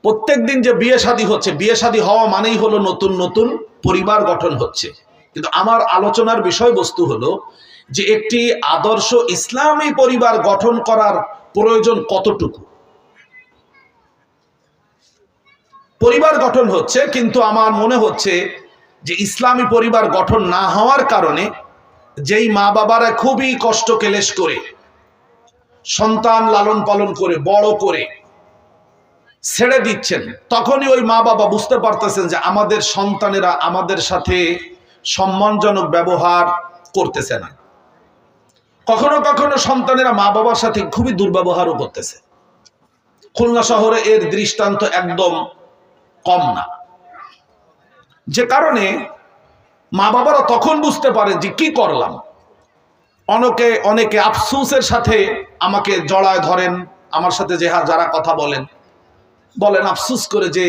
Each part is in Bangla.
প্রত্যেক দিন যে বিয়ে শাদী হচ্ছে, বিয়ে শাদী হওয়া মানেই হলো নতুন নতুন পরিবার গঠন হচ্ছে। কিন্তু আমার আলোচনার বিষয়বস্তু হলো যে একটি আদর্শ ইসলামী পরিবার গঠন করার প্রয়োজন কতটুকু। পরিবার গঠন হচ্ছে, কিন্তু আমার মনে হচ্ছে যে ইসলামী পরিবার গঠন না হওয়ার কারণে যেই মা বাবারা খুবই কষ্ট ক্লেশ করে সন্তান লালন পালন করে বড় করে ছেড়ে দিচ্ছেন, তখনই ওই মা বাবা বুঝতে পারতেছেন যে আমাদের সন্তানেরা আমাদের সাথে সম্মানজনক ব্যবহার করতেছে না। কখনো কখনো সন্তানেরা মা বাবার সাথে খুবই দুর্ব্যবহারও করতেছে। খুলনা শহরে এর দৃষ্টান্ত একদম কম না, যে কারণে মা বাবারা তখন বুঝতে পারে যে কি করলাম। অনেকে আফসোসের সাথে আমাকে জড়ায় ধরেন, আমার সাথে যারা কথা বলেন আফসোস করে যে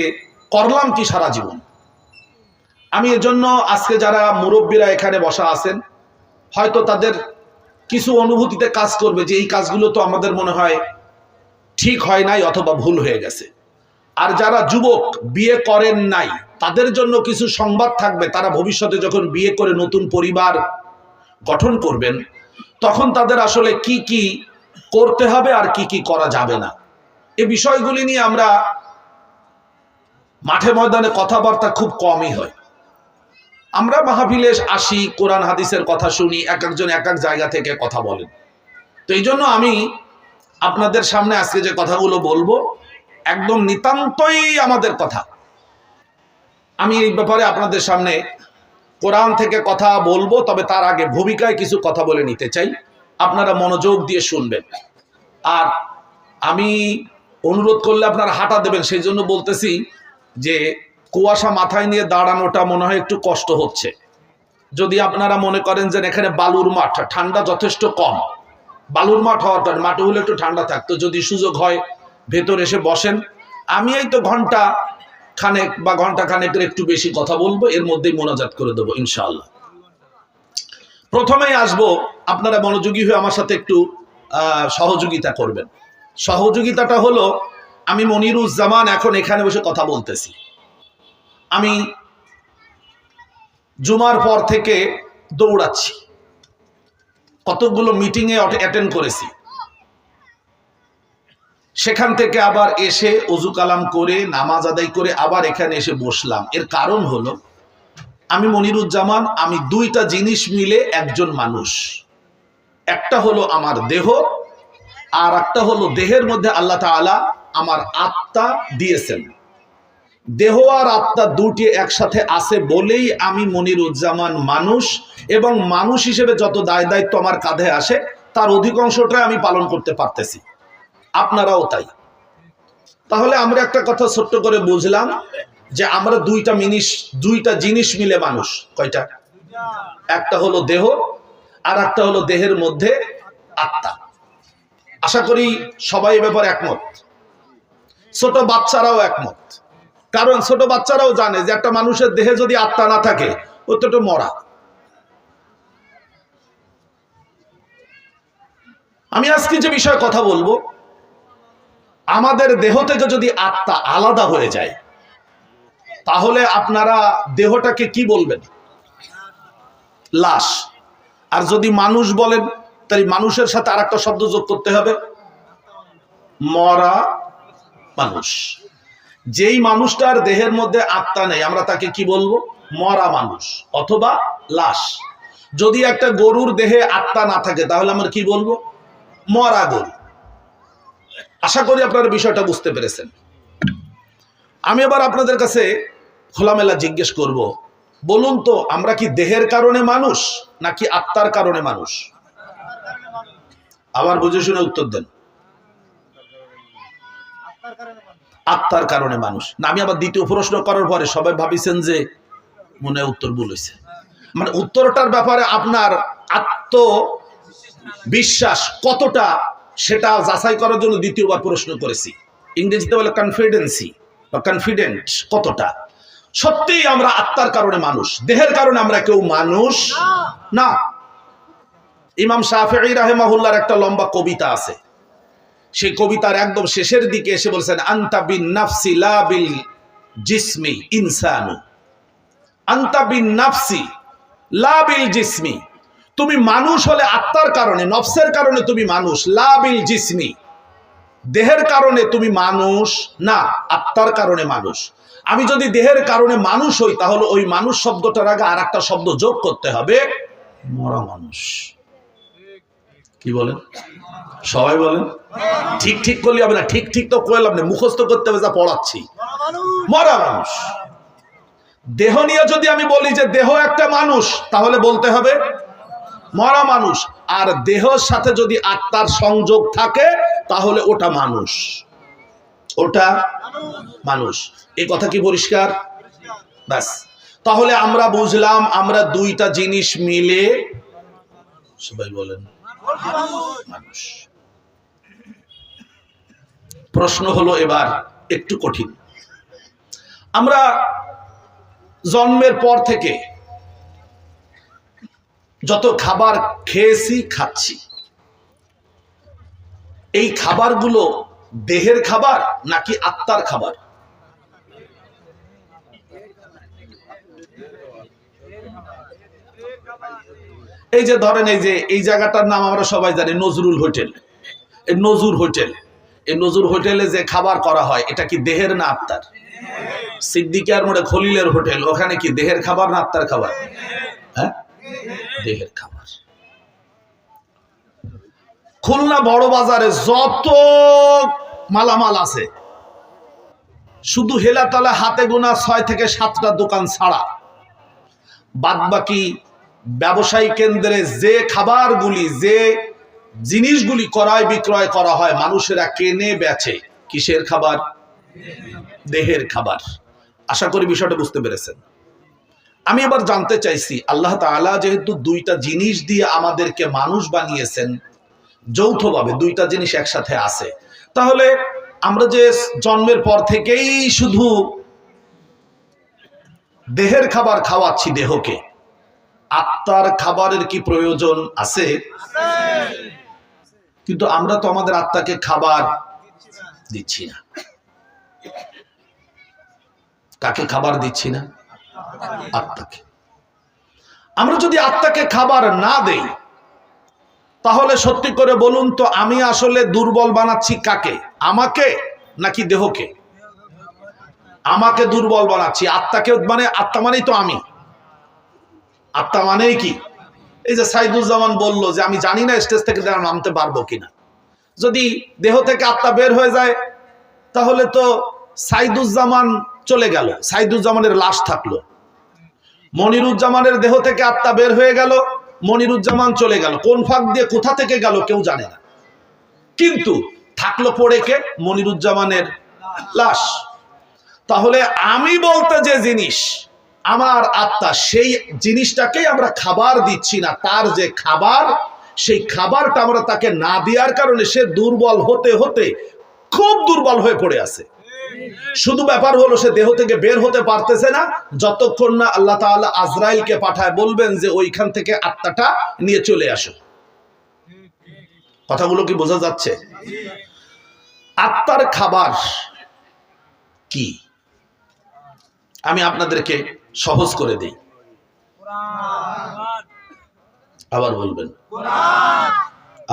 করলাম কি সারা জীবন। আমি এজন্য আজকে যারা মুরব্বীরা এখানে বসা আছেন, হয়তো তাদের কিছু অনুভূতিতে কাজ করবে যে এই কাজগুলো তো আমাদের মনে হয় ঠিক হয় নাই অথবা ভুল হয়ে গেছে। আর যারা যুবক বিয়ে করেন নাই, তাদের জন্য কিছু সংবাদ থাকবে। তারা ভবিষ্যতে যখন বিয়ে করে নতুন পরিবার গঠন করবেন, তখন তাদের আসলে কি কি করতে হবে আর কি কি করা যাবে না, এই বিষয়গুলি নিয়ে আমরা মাঠে ময়দানে কথাবার্তা খুব কমই হয়। আমরা মাহফিলে আসি, কোরআন হাদিসের কথা শুনি, এক একজন এক এক জায়গা থেকে কথা বলেন। তো এই জন্য আমি আপনাদের সামনে আজকে যে কথাগুলো বলবো একদম নিতান্তই আমাদের কথা। আমি এই ব্যাপারে আপনাদের সামনে কোরআন থেকে কথা বলবো, তবে তার আগে ভূমিকায় কিছু কথা বলে নিতে চাই, আপনারা মনোযোগ দিয়ে শুনবেন। আর আমি অনুরোধ করলে আপনারা হাঁটা দেবেন, সেই জন্য বলতেছি যে কুয়াশা মাথায় নিয়ে দাঁড়ানোটা মনে হয় একটু কষ্ট হচ্ছে। যদি আপনারা মনে করেন যে এখানে বালুর মাঠ, ঠান্ডা যথেষ্ট কম, বালুর মাঠ হওয়ার কারণে মাঠে হলে একটু ঠান্ডা থাকতো, যদি সুযোগ হয় ভেতর এসে বসেন। আমি এই তো ঘন্টা খানেকের একটু বেশি কথা বলবো, এর মধ্যেই মোনাজাত করে দেবো ইনশাআল্লাহ। প্রথমেই আসবো, আপনারা মনোযোগী হয়ে আমার সাথে একটু সহযোগিতা করবেন। সহযোগিতাটা হলো, আমি মনিরুজ্জামান এখন এখানে বসে কথা বলতেছি। আমি জুমার পর থেকে দৌড়াচ্ছি, কতগুলো মিটিংয়ে অ্যাটেন্ড করেছি, সেখান থেকে আবার এসে অজু কালাম করে নামাজ আদায় করে আবার এখানে এসে বসলাম। এর কারণ হলো আমি মনিরুজ্জামান, আমি দুইটা জিনিস মিলে একজন মানুষ। একটা হলো আমার দেহ, আর একটা হলো দেহের মধ্যে আল্লাহ তাআলা আমার আত্মা দিয়েছেন। দেহ আর আত্মা দুটি একসাথে আছে বলেই আমি মনিরুজ্জামান মানুষ, এবং মানুষ হিসেবে যত দায় দায়িত্ব আমার কাঁধে আসে তার অধিকাংশটাই আমি পালন করতে পারতেছি, আপনারাও তাই। তাহলে আমরা একটা কথা ছোট্ট করে বুঝলাম যে আমরা দুইটা জিনিস মিলে মানুষ। কয়টা? একটা হলো দেহ, আর একটা হলো দেহের মধ্যে আত্মা। আশা করি সবাই এ ব্যাপারে একমত, ছোট বাচ্চারাও একমত। কারণ ছোট বাচ্চারাও জানে যে একটা মানুষের দেহে যদি আত্মা না থাকে ও তো একটু মরা। আমি আজকে যে বিষয়ে কথা বলবো, আমাদের দেহ থেকে যদি আত্মা আলাদা হয়ে যায়, তাহলে আপনারা দেহটাকে কি বলবেন? লাশ। আর যদি মানুষ বলেন, তাই মানুষের সাথে আর একটা শব্দ যোগ করতে হবে, মরা মানুষ। যেই মানুষটার দেহের মধ্যে আত্মা নেই, আমরা তাকে কি বলবো? মরা মানুষ অথবা লাশ। যদি একটা গরুর দেহে আত্মা না থাকে, তাহলে আমরা কি বলবো? মরা গরু। আশা করি আপনারা বিষয়টা বুঝতে পেরেছেন। আমি এবার আপনাদের কাছে খোলামেলা জিজ্ঞেস করব, বলুন তো, আমরা কি দেহের কারণে মানুষ নাকি আত্মার কারণে মানুষ? আবার বুঝে শুনে উত্তর দেন। আত্মার কারণে মানুষ না। আমি আবার দ্বিতীয় প্রশ্ন করার পরে সবাই ভাবিছেন যে মনে উত্তর ভুল হয়েছে, মানে উত্তরটার ব্যাপারে আপনার আত্মবিশ্বাস কতটা সেটা যাচাই করার জন্য দ্বিতীয়বার প্রশ্ন করেছি। ইংরেজিতে বলে কনফিডেন্সি বা কনফিডেন্ট, কতটা সত্যিই আমরা আত্মার কারণে মানুষ, দেহের কারণে আমরা কেউ মানুষ না। ইমাম শাফিঈ রাহিমাহুল্লাহর একটা লম্বা কবিতা আছে, সেই কবিতার একদম শেষের দিকে এসে বলছেন আনতা বিন নাফসি লা বিল জিসমি ইনসানু, আনতা বিন নাফসি লা বিল জিসমি, তুমি মানুষ হলে আত্মার কারণে, নফসের কারণে তুমি মানুষ, লা বিল জিসমি, দেহের কারণে তুমি মানুষ না, আত্মার কারণে মানুষ। আমি যদি দেহের কারণে মানুষ হই তাহলে ওই মানুষ শব্দটার আগে আর একটা শব্দ যোগ করতে হবে, মরা মানুষ। কি বলেন সবাই বলেন? ঠিক ঠিক করলে হবে না, ঠিক ঠিক তো কইলাম না, মুখস্থ করতে হবে যা পড়াচ্ছি, মরা মানুষ। দেহ নিয়ে যদি আমি বলি যে দেহ একটা মানুষ, তাহলে বলতে হবে মরা মানুষ। আর দেহের সাথে যদি আত্মার সংযোগ থাকে তাহলে ওটা মানুষ, ওটা মানুষ। এই কথা কি পরিষ্কার? ব্যাস, তাহলে আমরা বুঝলাম আমরা দুইটা জিনিস মিলে, সবাই বলেন, মানুষ। প্রশ্ন হলো এবার একটু কঠিন। আমরা জন্মের পর থেকে যত খাবার খেয়েছি খাচ্ছি, এই খাবারগুলো দেহের খাবার নাকি আত্মার খাবার? এই যে ধরেন এই জায়গাটার নাম আমরা সবাই জানি নজরুল হোটেল। এই নজরুল হোটেল, এই নজরুল হোটেলে যে খাবার করা হয় এটা কি দেহের না আত্মার? সিদ্দিকিয়ার মোড়ে খলিলের হোটেল, ওখানে কি দেহের খাবার না আত্মার খাবার? হ্যাঁ, দেহের খাবার। খুলনা বড় বাজারে যত মালামাল আছে, শুধু হেলাতলা হাতে গোনা 6 থেকে 7টা দোকান ছাড়া বাদবাকি ব্যবসায়ী কেন্দ্রে যে খাবারগুলি, যে জিনিসগুলি ক্রয় বিক্রয় করা হয়, মানুষেরা কেনে বেচে, কিসের খাবার? দেহের খাবার। আশা করি বিষয়টা বুঝতে পেরেছেন। আমি এবার জানতে চাইছি, আল্লাহ তাআলা যেহেতু দুইটা জিনিস দিয়ে আমাদেরকে মানুষ বানিয়েছেন, যৌথভাবে দুইটা জিনিস একসাথে আছে, তাহলে আমরা যে জন্মের পর থেকেই শুধু দেহের খাবার খাওয়াচ্ছি দেহকে, আত্মার খাবারের কি প্রয়োজন আছে? কিন্তু আমরা তো আমাদের আত্মাকে খাবার দিচ্ছি না। কাকে খাবার দিচ্ছি না? আত্মাকে। আমরা যদি আত্মাকে খাবার না দেই তাহলে সত্যি করে বলুন তো, আমি আসলে দুর্বল বানাচ্ছি কাকে? আমাকে নাকি দেহকে? আমাকে দুর্বল বানাচ্ছি। আত্মাকে মানে, আত্মা মানেই তো আমি। আত্মা মানেই কি? এই যে সাইদুজ্জামান বলল যে আমি জানি না স্টেজ থেকে নামতে পারবো কিনা। যদি দেহ থেকে আত্মা বের হয়ে যায় তাহলে তো সাইদুজ্জামান চলে গেল, সাইদুজ্জামানের লাশ থাকলো। মনিরুজ্জামানের দেহ থেকে আত্মা বের হয়ে গেল, মনিরুজ্জামান চলে গেল। কোন ফাঁক দিয়ে কোথা থেকে গেল কেউ জানে না, কিন্তু থাকলো পড়ে কে? মনিরুজ্জামানের লাশ। তাহলে আমি বলতে যে জিনিস আমার আত্মা, সেই জিনিসটাকেই আমরা খাবার দিচ্ছি না। তার যে খাবার, সেই খাবারটা আমরা তাকে না দেওয়ার কারণে সে দুর্বল হতে হতে খুব দুর্বল হয়ে পড়ে আছে। শুধু ব্যাপার হলো সে দেহ থেকে বের হতে পারতেছে না, যতক্ষণ না আল্লাহ তাআলা আজরাইলকে পাঠায় বলবেন যে ওইখান থেকে আত্মাটা নিয়ে চলে আসো। কথাগুলো কি বোঝা যাচ্ছে? আত্মার খাবার কি আমি আপনাদেরকে সহজ করে দিই। আবার বলবেন,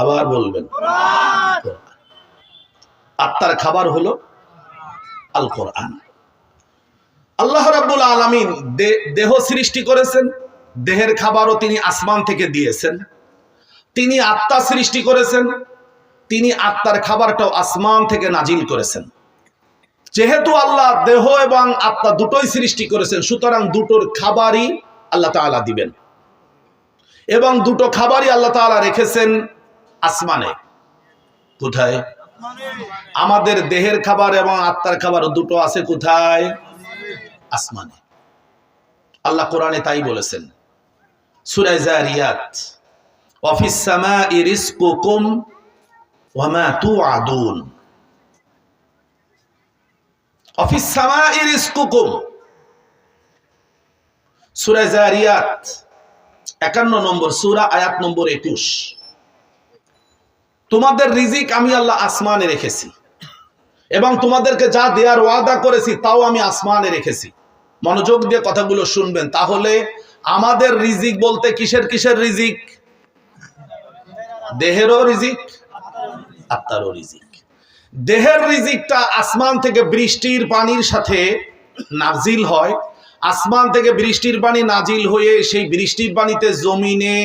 আবার বলবেন। আত্মার খাবার হলো আল কোরআন। আল্লাহ রাব্বুল আলামিন দেহ সৃষ্টি করেছেন, দেহের খাবারও তিনি আসমান থেকে দিয়েছেন। তিনি আত্মা সৃষ্টি করেছেন, তিনি আত্মার খাবারটাও আসমান থেকে নাজিল করেছেন। যেহেতু আল্লাহ দেহ এবং আত্মা দুটোই সৃষ্টি করেছেন, সুতরাং দুটোর খাবারই আল্লাহ তাআলা দিবেন। এবং দুটো খাবারই আল্লাহ তাআলা রেখেছেন আসমানে। কোথায়? আমাদের দেহের খাবার এবং আত্মার খাবার দুটো আছে কোথায়? আসমানে। আল্লাহ কোরআনে তাই বলেছেন, সূরা যারিয়াত, ওয়া ফিস সামাই রিজকুকুম ওয়া মা তুআদুন। ওয়া ফিস সামাই রিজকুকুম, সূরা যারিয়াত 51 নম্বর সূরা, আয়াত নম্বর 21। তোমাদের রিজিক আমি আল্লাহ আসমানে রেখেছি, এবং তোমাদেরকে যা দেওয়ার ওয়াদা করেছি তাও আমি আসমানে রেখেছি। মনোযোগ দিয়ে কথাগুলো শুনবেন। তাহলে আমাদের রিজিক বলতে কিসের কিসের রিজিক? দেহেরও রিজিক, আত্মারও রিজিক। দেহের রিজিকটা আসমান থেকে বৃষ্টির পানির সাথে নাজিল হয়। আসমান থেকে বৃষ্টির পানি নাজিল হয়ে সেই বৃষ্টির পানিতে জমিনে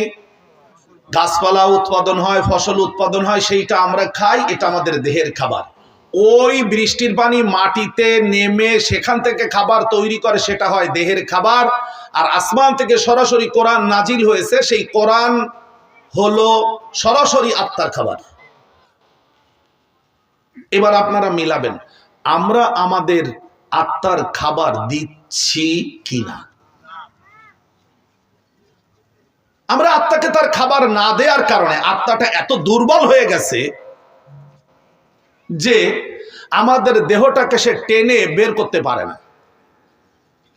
গাছপালা উৎপাদন হয়, ফসল উৎপাদন হয়, সেইটা আমরা খাই, এটা আমাদের দেহের খাবার। ওই বৃষ্টির পানি মাটিতে নেমে সেখান থেকে খাবার তৈরি করে, সেটা হয় দেহের খাবার। আর আসমান থেকে সরাসরি কোরআন নাজিল হয়েছে, সেই কোরআন হলো সরাসরি আত্মার খাবার। এবার আপনারা মিলাবেন, আমরা আমাদের আত্মার খাবার দিচ্ছি কিনা? আমরা আত্মাকে তার খাবার না দেওয়ার কারণে আত্মাটা এত দুর্বল হয়ে গেছে যে আমাদের দেহটাকে সে টেনে বের করতে পারে না।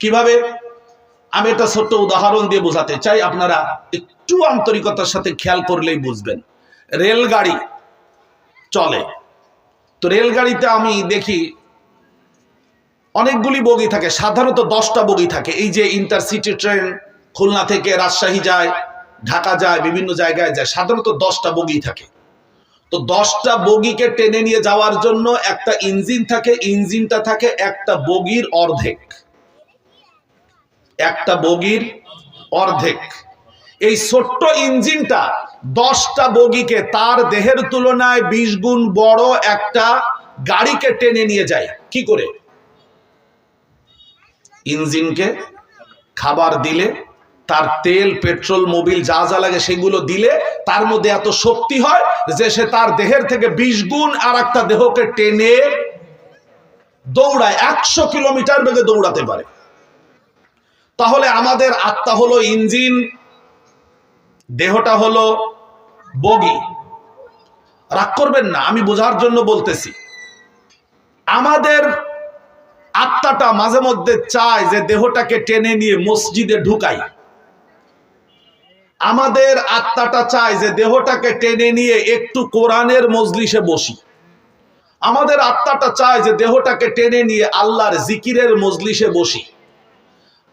কিভাবে? আমি একটা ছোট্ট উদাহরণ দিয়ে বোঝাতে চাই, আপনারা একটু আন্তরিকতার সাথে খেয়াল করলেই বুঝবেন। রেলগাড়ি চলে, তো রেলগাড়িতে আমি দেখি অনেকগুলি বগি থাকে, সাধারণত 10টা বগি থাকে। এই যে ইন্টারসিটি ট্রেন খুলনা থেকে রাজশাহী যায়, ঢাকা যায়, বিভিন্ন জায়গায় যায়, সাধারণত 10টা বগি থাকে। তো 10টা বগিকে টেনে নিয়ে যাওয়ার জন্য একটা ইঞ্জিন থাকে, ইঞ্জিনটা থাকে একটা বগির অর্ধেক, একটা বগির অর্ধেক। এই ছোট্ট ইঞ্জিনটা 10টা বগিকে তার দেহের তুলনায় 20 গুণ বড় একটা গাড়িকে টেনে নিয়ে যায়। কি করে? ইঞ্জিনকে খাবার দিলে, তার তেল, পেট্রোল, মোবিল যা যা লাগে সেগুলো দিলে তার মধ্যে এত শক্তি হয় যে সে তার দেহের থেকে 20 গুণ আর একটা দেহকে টেনে দৌড়ায়, 100 কিলোমিটার বেগে দৌড়াতে পারে। তাহলে আমাদের আত্মা হলো ইঞ্জিন, দেহটা হলো বগি। রাগ করবেন না, আমি বোঝার জন্য বলতেছি। আমাদের আত্মাটা মাঝে মধ্যে চায় যে দেহটাকে টেনে নিয়ে মসজিদে ঢুকাই। আমাদের আত্মাটা চায় যে দেহটাকে টেনে নিয়ে একটু কোরআনের মজলিসে বসি। আমাদের আত্মাটা চায় যে দেহটাকে টেনে নিয়ে আল্লাহর জিকিরের মজলিসে বসি।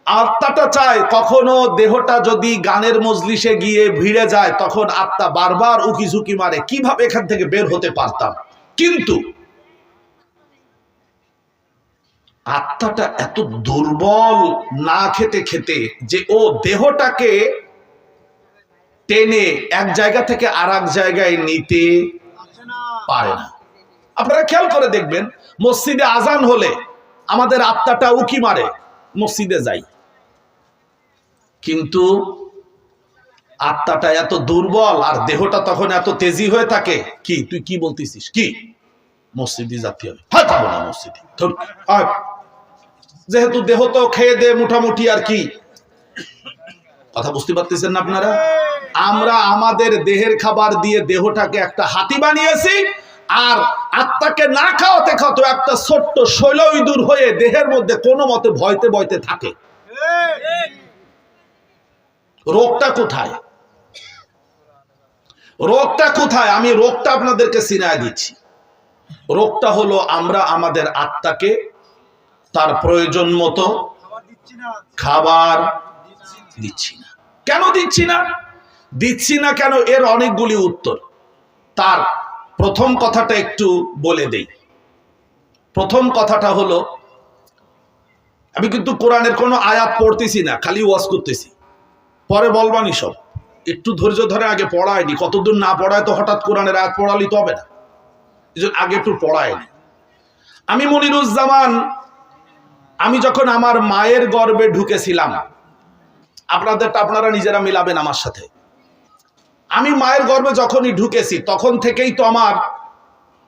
আত্মাটা চায় কখনো দেহটা যদি গানের মজলিসে গিয়ে ভিড়ে যায় তখন আত্মা বারবার উকি ঝুঁকি মারে, কিভাবে এখান থেকে বের হতে পারতাম। কিন্তু আত্মাটা এত দুর্বল না খেতে খেতে যে ও দেহটাকে টেনে এক জায়গা থেকে আর এক জায়গায় নিতে পারে না। আপনারা খেয়াল করে দেখবেন, মসজিদে আজান হলে আমাদের আত্মাটা উকি মারে, মসজিদে যাই। কিন্তু আত্মাটা এত দুর্বল আর দেহটা তখন এত তেজি হয়ে থাকে, কি তুই কি বলতেছিস, কি মসজিদে যেতে হবে, হ্যাঁ যাবো না মসজিদে। যেহেতু দেহ তো খেয়ে দে মোটামুটি, আর কি কথা বুঝতে পারতেছেন না আপনারা? আমরা আমাদের দেহের খাবার দিয়ে দেহটাকে একটা হাতি বানিয়েছি, আর আত্মাকে না খাওয়াতে খাওয়াতে একটা ছোট্ট শৈল ইঁদুর হয়ে দেহের মধ্যে কোনো মতে ভয়তে ভয়তে থাকে। রোগটা কোথায়? রোগটা কোথায়? আমি রোগটা আপনাদেরকে চিনায় দিচ্ছি। রোগটা হলো আমরা আমাদের আত্মাকে তার প্রয়োজন মতো খাবার দিচ্ছি না। কেন দিচ্ছি না? দিচ্ছি না কেন, এর অনেকগুলি উত্তর। তার প্রথম কথাটা একটু বলে দেই। প্রথম কথাটা হলো, আমি কিন্তু কোরআনের কোনো আয়াত পড়তেছি না, খালি ওয়াজ করতেছি, পরে বলবানি সব। একটু ধৈর্য ধরে আগে পড়ায়নি, কতদূর না পড়ায় তো হঠাৎ কোরআনের আয়াত পড়ালি তো হবে না, আগে একটু পড়ায়নি। আমি মনিরুজ্জামান, আমি যখন আমার মায়ের গর্ভে ঢুকেছিলাম, আপনারা নিজেরা মিলাবেন আমার সাথে। আমি মায়ের গর্ভে যখনই ঢুকেছি তখন থেকেই তো আমার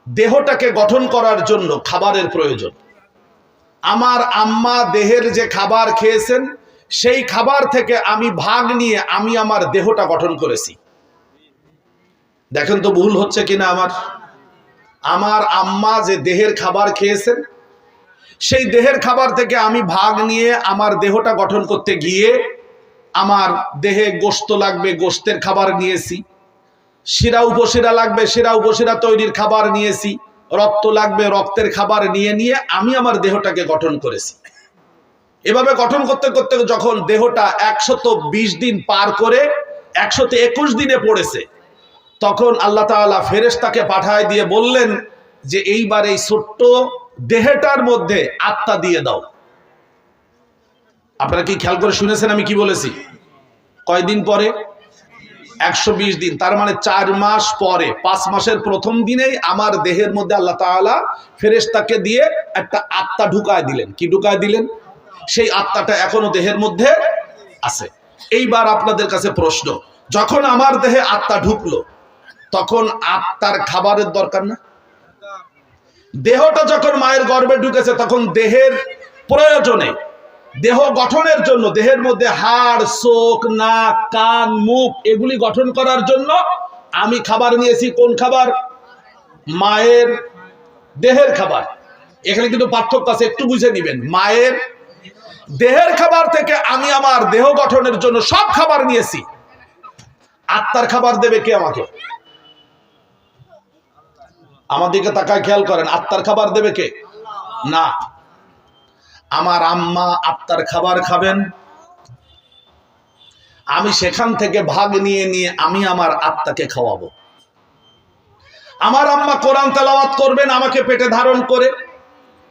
দেহটাকে গঠন করার জন্য খাবারের প্রয়োজন। আমার আম্মা দেহের যে খাবার খেয়েছেন সেই খাবার থেকে আমি ভাগ নিয়ে আমি আমার দেহটা গঠন করেছি। দেখেন তো ভুল হচ্ছে কিনা আমার। আমার আম্মা যে দেহের খাবার খেয়েছেন সেই দেহের খাবার থেকে আমি ভাগ নিয়ে আমার দেহটা গঠন করতে গিয়ে আমার দেহে গোশত লাগবে, গোশতের খাবার নিয়েছি। শিরা উপশিরা লাগবে, শিরা উপশিরা তৈরির খাবার নিয়েছি, রক্ত লাগবে, রক্তের খাবার নিয়ে নিয়ে আমি আমার দেহটাকে গঠন করেছি। এভাবে গঠন করতে করতে যখন দেহটা 120 দিন পার করে 121 দিনে পড়েছে, তখন আল্লাহ তাআলা ফেরেশতাকে পাঠায় দিয়ে বললেন যে এইবার এই ছোট্ট দেহটার মধ্যে আত্মা দিয়ে দাও। আপনারা কি খেয়াল করে শুনেছেন আমি কি বলেছি? কয়দিন পরে? 120 দিন, তার মানে 4 মাস পরে, 5 মাসের প্রথম দিনেই আমার দেহের মধ্যে আল্লাহ তাআলা ফেরেশতাকে দিয়ে একটা আত্মা ঢুকায় দিলেন। কি ঢুকায় দিলেন? সেই আত্মাটা এখনো দেহের মধ্যে আছে। এইবার আপনাদের কাছে প্রশ্ন, যখন আমার দেহে আত্মা ঢুকলো তখন আত্মার খাবারের দরকার না? দেহটা যখন মায়ের গর্ভে ঢুকেছে তখন দেহের প্রয়োজনে, দেহ গঠনের জন্য, দেহের মধ্যে হাড়, চোখ, নাক, কান, মুখ এগুলি গঠন করার জন্য আমি খাবার নিয়েছি। কোন খাবার? মায়ের দেহের খাবার। এখানে কিন্তু পার্থক্য আছে, একটু বুঝে নিবেন। মায়ের দেহের খাবার থেকে আমি আমার দেহ গঠনের জন্য সব খাবার নিয়েছি। আত্মার খাবার দেবে কে আমাকে? আমাদেরকে তাকায় খেয়াল করেন, আত্মার খাবার দেবে কে? না, আমার আম্মা আত্মার খাবার খাবেন, আমি সেখান থেকে ভাগ নিয়ে নিয়ে আমি আমার আত্মাকে খাওয়াবো। আমার আম্মা কোরআন তেলাওয়াত করবেন আমাকে পেটে ধারণ করে,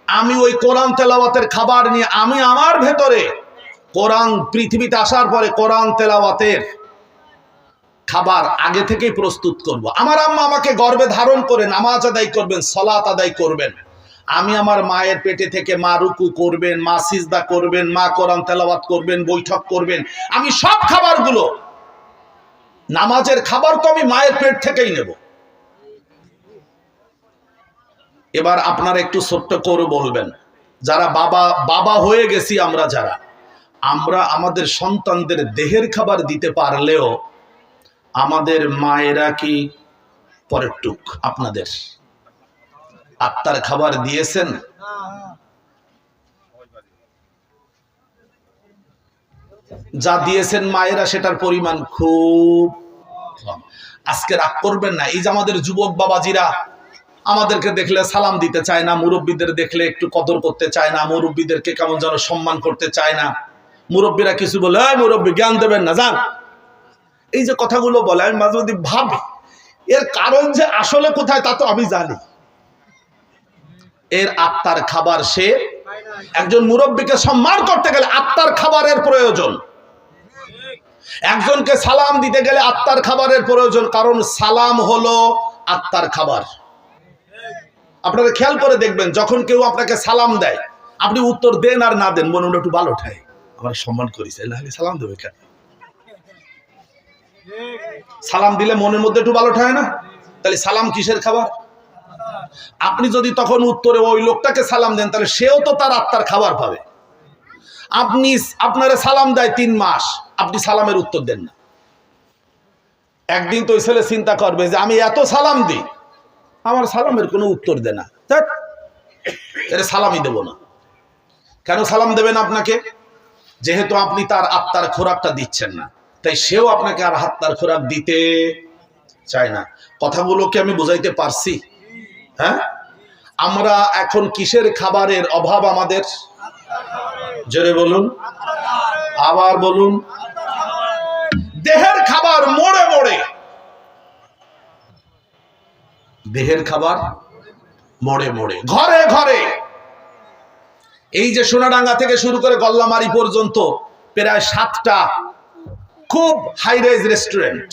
আমি ওই কোরআন তেলাওয়াতের খাবার নিয়ে আমি আমার ভেতরে কোরআন পৃথিবীতে আসার পরে কোরআন তেলাওয়াতের খাবার আগে থেকেই প্রস্তুত করব। আমার আম্মা আমাকে গর্ভে ধারণ করে নামাজ আদায় করবেন, সালাত আদায় করবেন, আমি আমার মায়ের পেটে থেকে মা রুকু করবেন, মা সিজদা করবেন, মা কোরআন তেলাওয়াত করবেন, বৈঠক করবেন, আমি সব খাবারগুলো, নামাজের খাবার তো আমি মায়ের পেট থেকেই নেব। এবার আপনারা একটু ছোট্ট করে বলবেন, যারা বাবা হয়ে গেছি আমরা, যারা আমরা আমাদের সন্তানদের দেহের খাবার দিতে পারলেও আমাদের মায়েরা কি পরের টুক আপনাদের আত্মার খাবার দিয়েছেন? যা দিয়েছেন মায়েরা সেটার পরিমাণ খুব কম। আজকে রাগ করবেন না, এই যে আমাদের যুবক বাবাজিরা আমাদেরকে দেখলে সালাম দিতে চায় না, মুরব্বীদের দেখলে একটু কদর করতে চায় না, মুরব্বীদেরকে কেমন যেন সম্মান করতে চায় না, মুরব্বীরা কিছু বলে মুরব্বী জ্ঞান দেবেন না যান, এই যে কথাগুলো বলে, আমি মাঝে মাঝে ভাবি এর কারণ যে আসলে কোথায় তা তো আমি জানি। এর আত্মার খাবার সে, একজন মুরব্বীকে সম্মান করতে গেলে আত্মার খাবারের প্রয়োজন, একজনকে সালাম দিতে গেলে আত্মার খাবারের প্রয়োজন, কারণ সালাম হলো আত্মার খাবার। আপনারা খেয়াল করে দেখবেন, যখন কেউ আপনাকে সালাম দেয় আপনি উত্তর দেন আর না দেন, মনে একটু ভালো ঠায় আমার সম্মান করিস, সালাম দেবে কেন? সালাম দিলে মনের মধ্যে একটু ভালো ঠায় না? তাহলে সালাম কিসের খাবার? আপনি যদি তখন উত্তরে ওই লোকটাকে সালাম দেন তাহলে সেও তো তার আত্মার খাবার পাবে। আপনি আপনারা সালাম দেয় 3 মাস, আপনি সালামের উত্তর দেন না, একদিন তো ওই ছেলে চিন্তা করবে যে আমি এত সালাম দিই আমার সালামের কোনো উত্তর দেয় না, এর সালামই দেব না। কেন সালাম দেবেন আপনাকে? যেহেতু আপনি তার আত্মার খোরাকটা দিচ্ছেন না, তাই সেও আপনাকে আর আত্মার খোরাক দিতে চায় না। কথাগুলো কি আমি বুঝাইতে পারছি? হ্যাঁ, আমরা এখন কিসের খাবারের অভাব আমাদের? জোরে বলুন, আবার বলুন। দেহের খাবার মোড়ে মোড়ে, দেহের খাবার মোড়ে মোড়ে, ঘরে ঘরে। এই যে সোনাডাঙ্গা থেকে শুরু করে গল্লামারি পর্যন্ত প্রায় 7টা খুব হাই রেজ রেস্টুরেন্ট,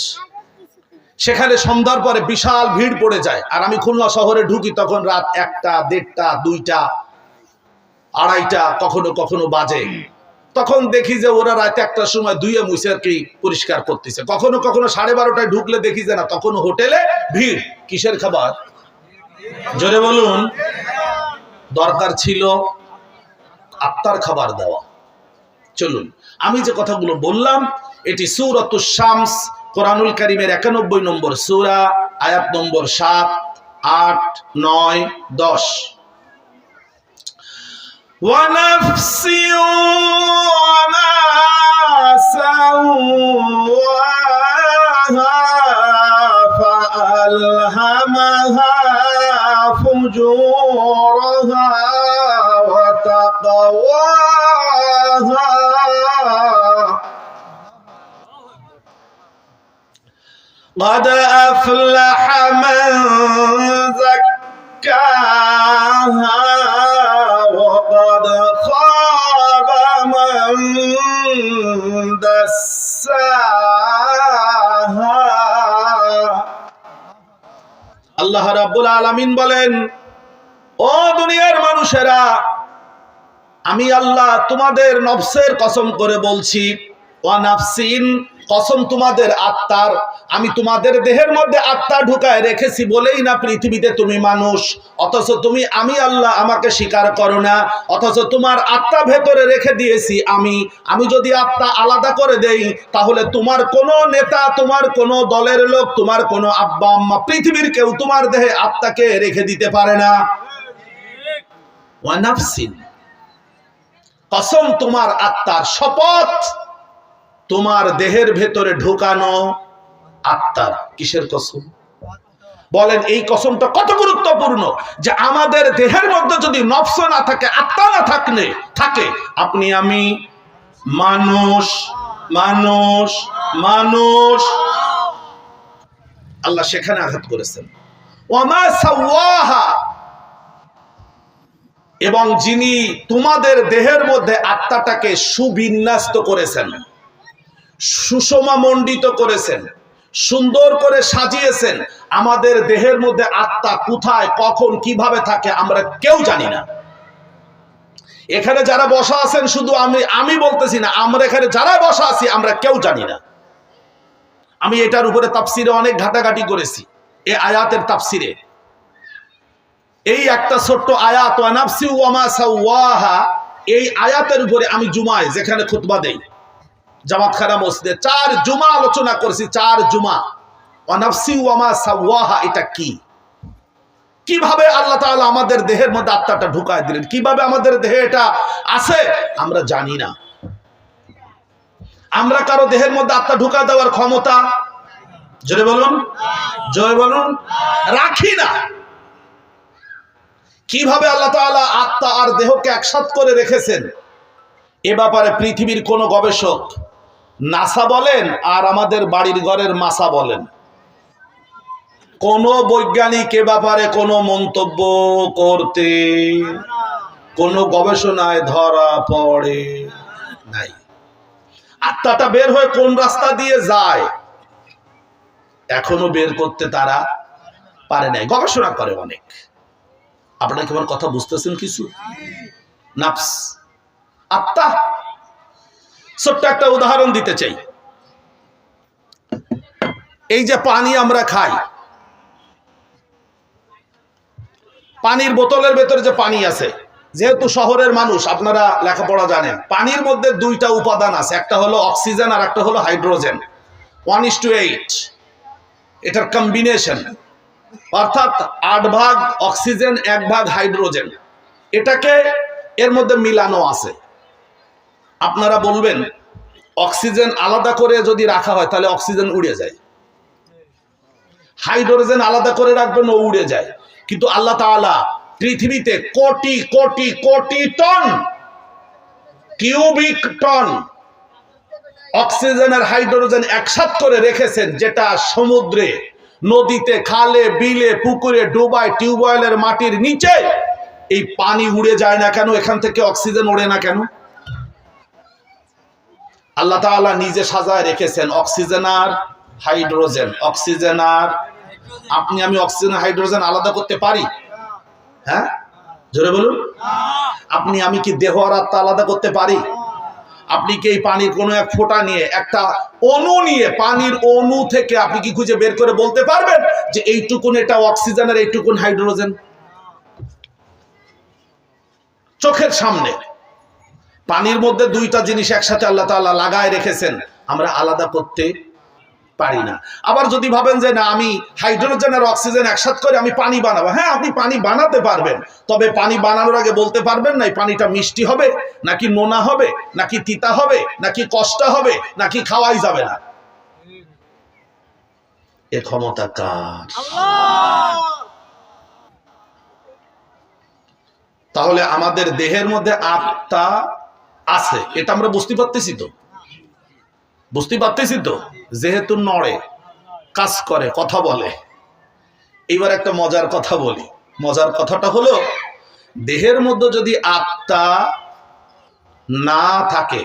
সেখানে সন্ধ্যার পরে বিশাল ভিড় পড়ে যায়। আর আমি খুলনা শহরে ঢুকি তখন রাত 1টা, 1:30, 2টা, 2:30 কখনো কখনো বাজে। তখন দেখি যে ওরা রাত 1টার সময় ধুয়ে মুছে আর কি পরিষ্কার করতেছে। কখনো কখনো 12:30টায় ঢুকলে দেখি যে না, তখন হোটেলে ভিড়। কিসের খাবার? জোরে বলুন। দরকার ছিল আত্মার খাবার দেওয়া। চলুন, আমি যে কথাগুলো বললাম এটি সূরাতুশ শামস, কোরআনুল কারীমের 91 নম্বর সূরা, আয়াত নম্বর 7, 8, 9, 10। وَنَفْسٍ وَمَا سَوَّاهَا তাকওয়াহা قد أفلح من زكاها وقد خاب من دساها আল্লাহ রাব্বুল আলামিন বলেন, ও দুনিয়ার মানুষেরা, আমি আল্লাহ তোমাদের নফসের কসম করে বলছি, ওয়া নাফসিন, কসম তোমাদের আত্মার, আমি তোমাদের দেহের মধ্যে আত্মা ঢুকায় রেখেছি বলেই না পৃথিবীতে তুমি মানুষ, অথচ তুমি আমি আল্লাহ আমাকে স্বীকার করো না। অথচ তোমার আত্মা ভেতরে রেখে দিয়েছি আমি যদি আত্মা আলাদা করে দেই, তাহলে তোমার কোনো নেতা, তোমার কোনো দলের লোক, তোমার কোনো আব্বা আম্মা, পৃথিবীর কেউ তোমার দেহে আত্মাকে রেখে দিতে পারে না। ওয়া নাফসিন, কসম তোমার আত্মার, শপথ তোমার দেহের ভেতরে ঢোকানো আত্মার। কিসের কসম? বলেন এই কসমটা কত গুরুত্বপূর্ণ, যে আমাদের দেহের মধ্যে যদি নফস না থাকে, আত্মা না থাকে, আপনি আমি মানুষ মানুষ মানুষ। আল্লাহ সেখানে আঘাত করেছেন। ওয়ামা সাওয়াহা, এবং যিনি তোমাদের দেহের মধ্যে আত্মাটাকে সুবিন্যস্ত করেছেন, সুষমামণ্ডিত করেছেন, সুন্দর করে সাজিয়েছেন। আমাদের দেহের মধ্যে আত্মা কোথায়, কখন, কিভাবে থাকে আমরা কেউ জানি না। এখানে যারা বসা আছেন, শুধু আমি বলতেছি না, আমরা এখানে যারা বসা আছি আমরা কেউ জানি না। আমি এটার উপরে তাফসিরে অনেক ঘাটাঘাটি করেছি, এই আয়াতের তাফসিরে। এই একটা ছোট্ট আয়াত, ওয়া নাফসি ওয়া মা সাওয়াহা, এই আয়াতের উপরে আমি জুমায় যেখানে খুতবা দেই, জামাতখানা মসজিদে 4 জুমা আলোচনা করেছি। 4 জুমা। ওয়া নাফসি ওয়া মা সাওয়াহা এটা কি, কিভাবে আল্লাহ তাআলা আমাদের দেহের মধ্যে আত্মাটা ঢুকায় দিলেন, কিভাবে আমাদের দেহে এটা আছে আমরা জানি না। আমরা কারো দেহের মধ্যে আত্মা ঢুকা দেওয়ার ক্ষমতা, জোরে বলুন, জয় বলুন, রাখি না। কিভাবে আল্লাহ তাআলা আত্মা আর দেহকে একসাথে করে রেখেছেন, এ ব্যাপারে পৃথিবীর কোন গবেষক, নাসা বলেন আর আমাদের বাড়ির ঘরের মাসা বলেন, কোন বৈজ্ঞানিক এ ব্যাপারে কোনো মন্তব্য করতে, কোন গবেষণায় ধরা পড়ে নাই। আত্মাটা বের হয়ে কোন রাস্তা দিয়ে যায় এখনো বের করতে তারা পারে নাই। গবেষণা করে অনেক। আপনারা কি আমার কথা বুঝতেছেন কিছু? নাফস, আত্মা। ছোট্ট একটা উদাহরণ দিতে চাই। এই যে পানি আমরা খাই, পানির বোতলের ভেতরে যে পানি আছে, যেহেতু শহরের মানুষ আপনারা লেখাপড়া জানেন, পানির মধ্যে 2টা উপাদান আছে, একটা হলো অক্সিজেন আর একটা হলো হাইড্রোজেন। 1:8 এটার কম্বিনেশন, অর্থাৎ 8 ভাগ অক্সিজেন 1 ভাগ হাইড্রোজেন, এটাকে এর মধ্যে মিলানো আছে। আপনারা বলবেন অক্সিজেন আলাদা করে যদি রাখা হয় তাহলে অক্সিজেন উড়ে যায়, হাইড্রোজেন আলাদা করে রাখবেন ও উড়ে যায়। কিন্তু আল্লাহ তাআলা পৃথিবীতে crore crore crore ton, cubic ton oxygen আর হাইড্রোজেন একসাথে করে রেখেছেন, যেটা সমুদ্রে, নদীতে, খালে, বিলে, পুকুরে, ডুবায়, টিউবওয়েলের মাটির নিচে এই পানি উড়ে যায় না কেন? এখান থেকে অক্সিজেন ওড়ে না কেন? আল্লাহ তাআলা নিজে সাজায় রেখেছেন অক্সিজেন আর হাইড্রোজেন, অক্সিজেন আর, আপনি আমি অক্সিজেন হাইড্রোজেন আলাদা করতে পারি? হ্যাঁ, জোরে বলুন। আপনি আমি কি দেহ আর আত্মা আলাদা করতে পারি? আপনি কি এই পানির কোনো এক ফোঁটা নিয়ে, একটা অণু নিয়ে, পানির অণু থেকে আপনি কি খুঁজে বের করে বলতে পারবেন যে এইটুকুন এটা অক্সিজেন আর এইটুকুন হাইড্রোজেন? চোখের সামনে পানির মধ্যে 2টা জিনিস একসাথে আল্লাহ তাআলা লাগায় রেখেছেন, আমরা আলাদা করতে পারি না। আবার যদি ভাবেন যে না, আমি হাইড্রোজেন আর অক্সিজেন একসাথে করে আমি পানি বানাবো, হ্যাঁ আপনি পানি বানাতে পারবেন, তবে পানি বানানোর আগে বলতে পারবেন না এই পানিটা মিষ্টি হবে নাকি নোনা হবে নাকি তিতা হবে নাকি কষ্ট হবে নাকি খাওয়াই যাবে না। এ ক্ষমতা কার? তাহলে আমাদের দেহের মধ্যে আত্মা আছে, এটা আমরা বুঝতে পারতেছি তো? বুঝতে পারতেছি তো? যেহেতু নড়ে, কাজ করে, কথা বলে। এইবার একটা মজার কথা বলি। মজার কথাটা হলো, দেহের মধ্যে যদি আত্মা না থাকে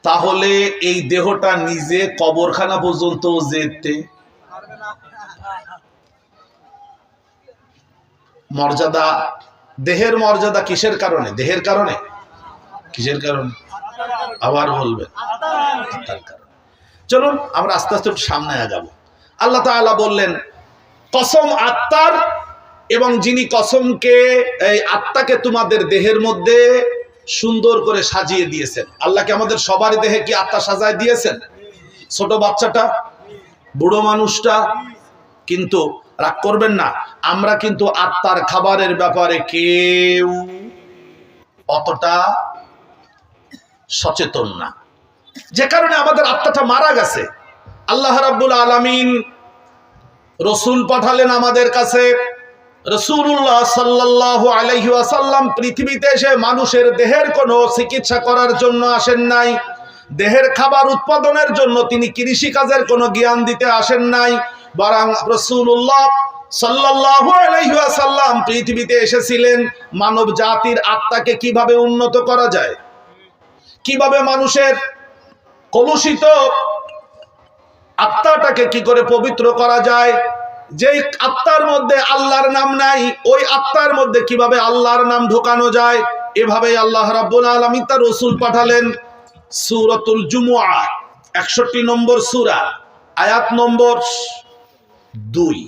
তাহলে এই দেহটা নিজে কবরখানা পর্যন্ত যেতে মর্যাদা। দেহের মর্যাদা কিসের কারণে? দেহের কারণে। কিসের কারণে? আবার বলবেন, আত্মার কারণে। চলুন আমরা আস্তে আস্তে সামনে আগাবো। আল্লাহ তাআলা বললেন কসম আত্মার, এবং যিনি কসমকে, এই আত্মাকে তোমাদের দেহের মধ্যে সুন্দর করে সাজিয়ে দিয়েছেন। আল্লাহকে আমাদের সবার দেহে কি আত্মা সাজায় দিয়েছেন? ছোট বাচ্চাটা, বুড়ো মানুষটা। কিন্তু রাগ করবেন না, আমরা কিন্তু আত্মার খাবারের ব্যাপারে কেউ অতটা সচেতন না, যে কারণে আমাদের আত্মাটা মারা গেছে। আল্লাহ রাব্বুল আলামিন রসুল পাঠালেন আমাদের কাছে। রাসূলুল্লাহ সাল্লাল্লাহু আলাইহি ওয়াসাল্লাম পৃথিবীতে এসে মানুষের দেহের কোনো চিকিৎসা করার জন্য আসেন নাই, দেহের খাবার উৎপাদনের জন্য তিনি কৃষি কাজের কোনো জ্ঞান দিতে আসেন নাই, বরং রাসূলুল্লাহ সাল্লাল্লাহু আলাইহি ওয়াসাল্লাম পৃথিবীতে এসেছিলেন মানব জাতির আত্মাকে কিভাবে উন্নত করা যায়, কিভাবে মানুষের কলুষিত আত্মাটাকে কি করে পবিত্র করা যায়। যেই আত্মার মধ্যে আল্লাহর নাম নাই, ওই আত্মার মধ্যে কিভাবে আল্লাহর নাম ঢোকানো যায়। এভাবে আল্লাহ রাব্বুল আলামিন তার রাসূল পাঠালেন। সূরাতুল জুমুআহ 61 নম্বর সূরা, আয়াত নম্বর 2,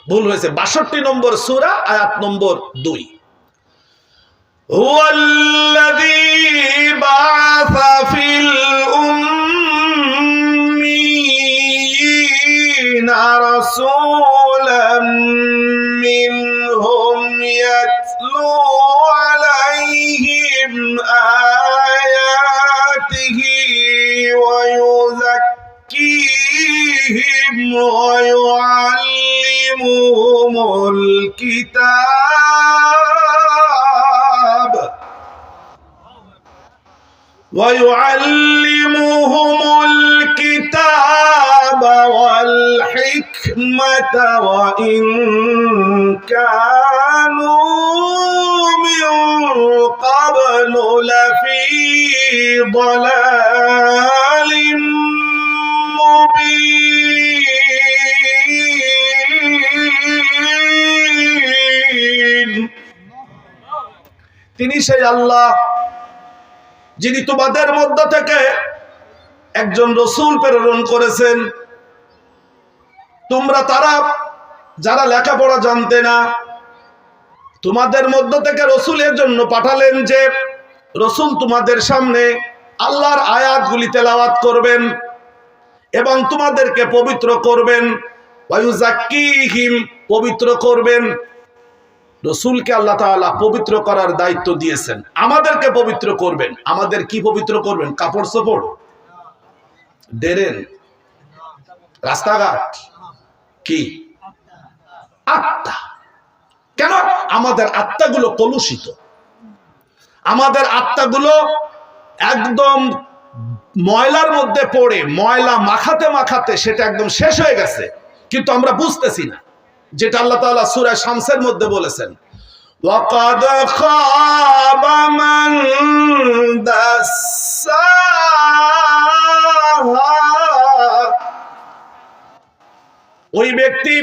ভুল হয়েছে, 62 নম্বর সূরা, আয়াত নম্বর 2। হুয়াল্লাযী বাআসা ফিল رسولا منهم يتلو عليهم آياته ويزكيهم ويعلمهم الكتاب والحكمة وإن كانوا من قبل لفي ضلال مبين। তিনি সেই আল্লাহ যিনি তোমাদের মধ্য থেকে একজন রসূল প্রেরণ করেছেন। তোমরা তারা যারা লেখাপড়া জানতে না, তোমাদের মধ্য থেকে রসূলের জন্য পাঠালেন যে রসূল তোমাদের সামনে আল্লাহর আয়াতগুলি তেলাওয়াত করবেন এবং তোমাদেরকে পবিত্র করবেন। ওয়ায়ুযাক্কিহিম, পবিত্র করবেন। রসূলকে আল্লাহ তাআলা পবিত্র করার দায়িত্ব দিয়েছেন, আমাদেরকে পবিত্র করবেন। আমাদের কি পবিত্র করবেন? কাপড় চোপড়, ড্রেন, রাস্তাঘাট, কি? আত্মা। কেন? আমাদের আত্মাগুলো কলুষিত, আমাদের আত্মাগুলো একদম ময়লার মধ্যে পড়ে, ময়লা মাখাতে মাখাতে সেটা একদম শেষ হয়ে গেছে, কিন্তু আমরা বুঝতেছি না। যেটা আল্লাহ তাআলা সূরা শামসের মধ্যে বলেছেন, ওয়াকাদ খাবা মান দাসাহা, ওই ব্যক্তি